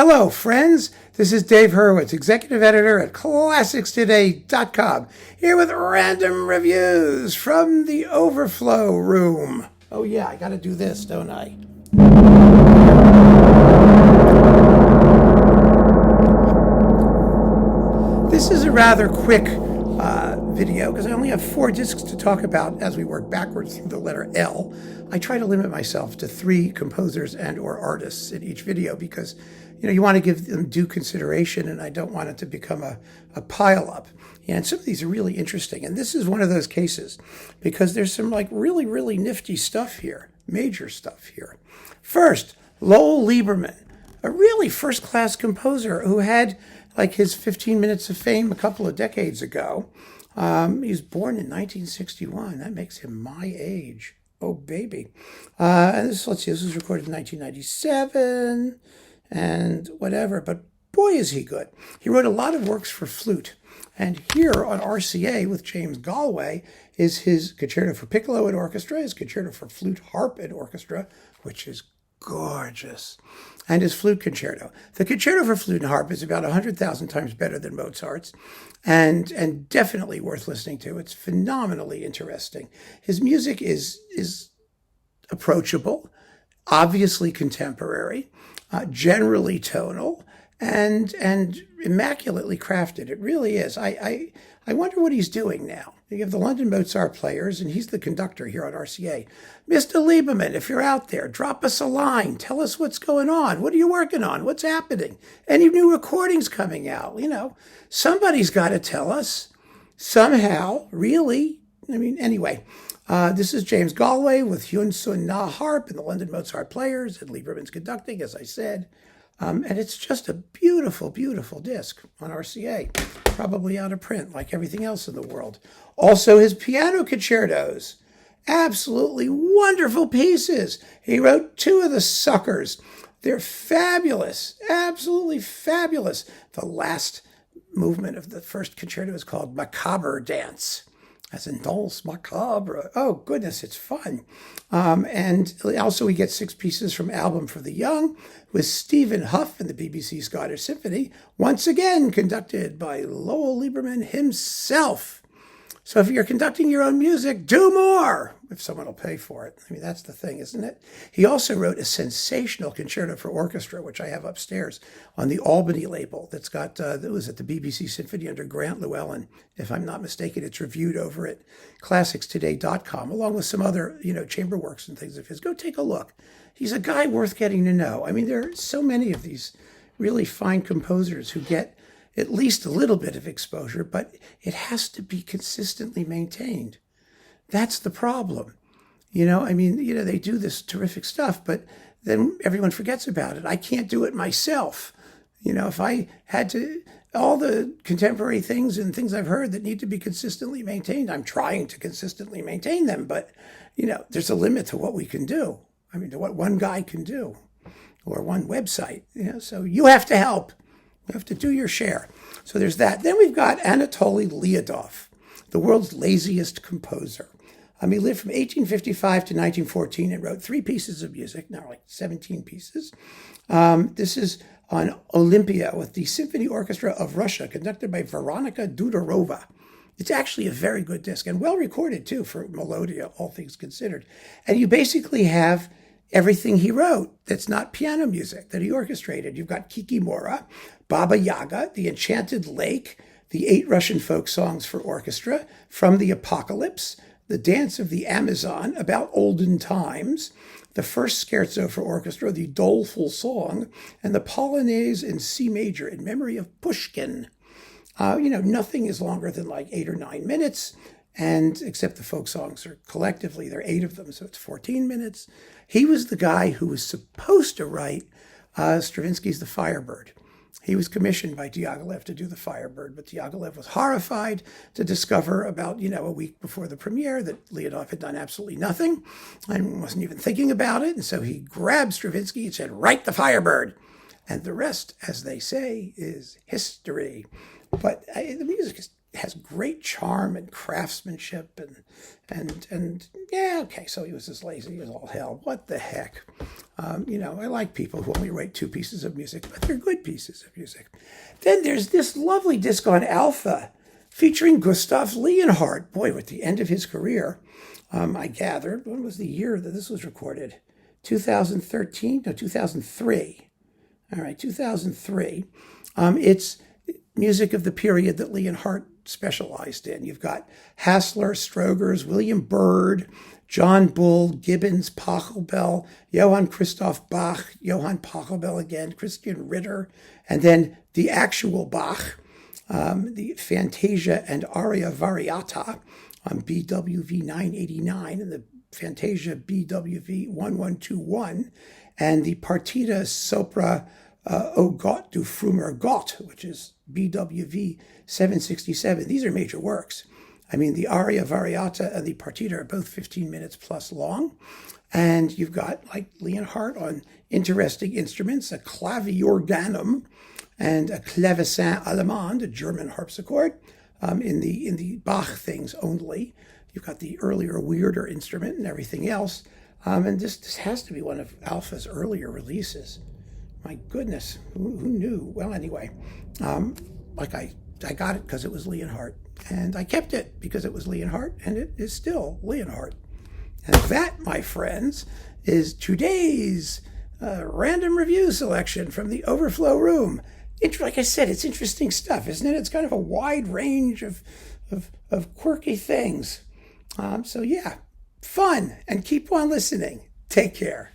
Hello, friends. This is Dave Hurwitz, executive editor at ClassicsToday.com, here with random reviews from the Overflow Room. Oh yeah, I gotta do this, don't I? This is a rather quick video because I only have 4 discs to talk about as we work backwards through the letter L. I try to limit myself to 3 composers and or artists in each video because you want to give them due consideration, and I don't want it to become a pile-up. And some of these are really interesting, and this is one of those cases because there's some really, really nifty stuff here, major stuff here. First, Lowell Liebermann, a really first-class composer who had his 15 minutes of fame a couple of decades ago. He was born in 1961. That makes him my age. Oh, baby. And this was recorded in 1997 and whatever. But boy, is he good. He wrote a lot of works for flute. And here on RCA with James Galway is his Concerto for Piccolo and Orchestra, his Concerto for Flute, Harp, and Orchestra, which is gorgeous, and his flute concerto. The Concerto for Flute and Harp is about 100,000 times better than Mozart's, and definitely worth listening to. It's phenomenally interesting. His music is approachable, obviously contemporary, generally tonal, and immaculately crafted. It really is. I wonder what he's doing now. You have the London Mozart Players, and he's the conductor here on RCA. Mr. Liebermann, if you're out there, drop us a line. Tell us what's going on. What are you working on? What's happening? Any new recordings coming out? Somebody's got to tell us somehow, really. Anyway, this is James Galway with Hyun Sun Na Harp and the London Mozart Players, and Liebermann's conducting, as I said. And it's just a beautiful, beautiful disc on RCA, probably out of print like everything else in the world. Also, his piano concertos, absolutely wonderful pieces. He wrote 2 of the suckers. They're fabulous, absolutely fabulous. The last movement of the first concerto is called Macabre Dance, as in Danse Macabre. Oh, goodness, it's fun. And also we get 6 pieces from Album for the Young with Stephen Huff and the BBC Scottish Symphony, once again conducted by Lowell Liebermann himself. So if you're conducting your own music, do more, if someone will pay for it. That's the thing, isn't it? He also wrote a sensational concerto for orchestra, which I have upstairs on the Albany label. That was at the BBC Symphony under Grant Lowell, and if I'm not mistaken, it's reviewed over at ClassicsToday.com, along with some other, chamber works and things of his. Go take a look. He's a guy worth getting to know. There are so many of these really fine composers who get at least a little bit of exposure, but it has to be consistently maintained. That's the problem. They do this terrific stuff, but then everyone forgets about it. I can't do it myself. If I had to, all the contemporary things and things I've heard that need to be consistently maintained, I'm trying to consistently maintain them, but, there's a limit to what we can do. To what one guy can do, or one website. So you have to help. You have to do your share. So there's that. Then we've got Anatoly Liadov, the world's laziest composer. He lived from 1855 to 1914 and wrote 3 pieces of music, now 17 pieces. This is on Olympia with the Symphony Orchestra of Russia, conducted by Veronika Dudorova. It's actually a very good disc and well recorded too for Melodia, all things considered. And you basically have everything he wrote that's not piano music that he orchestrated. You've got Kikimora, Baba Yaga, The Enchanted Lake, the 8 Russian folk songs for orchestra, From the Apocalypse, The Dance of the Amazon, About Olden Times, the first scherzo for orchestra, The Doleful Song, and the Polonaise in C major in memory of Pushkin. Nothing is longer than 8 or 9 minutes. And except the folk songs are collectively, there are 8 of them, so it's 14 minutes. He was the guy who was supposed to write Stravinsky's The Firebird. He was commissioned by Diaghilev to do The Firebird, but Diaghilev was horrified to discover about, a week before the premiere that Liadov had done absolutely nothing and wasn't even thinking about it. And so he grabbed Stravinsky and said, write The Firebird. And the rest, as they say, is history. But the music has great charm and craftsmanship and yeah, okay, so he was just lazy as all hell. What the heck? I like people who only write 2 pieces of music, but they're good pieces of music. Then there's this lovely disc on Alpha featuring Gustav Leonhardt. Boy, at the end of his career, I gathered, when was the year that this was recorded? 2013? No, 2003. All right, 2003. It's music of the period that Leonhardt specialized in. You've got Hassler, Strogers, William Byrd, John Bull, Gibbons, Pachelbel, Johann Christoph Bach, Johann Pachelbel again, Christian Ritter, and then the actual Bach, the Fantasia and Aria Variata on BWV 989 and the Fantasia BWV 1121, and the Partita Sopra O Gott du Früher Gott, which is BWV 767. These are major works. I mean, the Aria Variata and the Partita are both 15 minutes plus long. And you've got, like Leonhardt, on interesting instruments, a claviorganum and a clavecin allemand, a German harpsichord, in the Bach things only. You've got the earlier, weirder instrument and everything else. And this has to be one of Alpha's earlier releases. My goodness, who knew? Well, anyway, I got it because it was Leonhardt. And I kept it because it was Leonhardt, and it is still Leonhardt. And that, my friends, is today's random review selection from the Overflow Room. Like I said, it's interesting stuff, isn't it? It's kind of a wide range of quirky things. So yeah, fun, and keep on listening. Take care.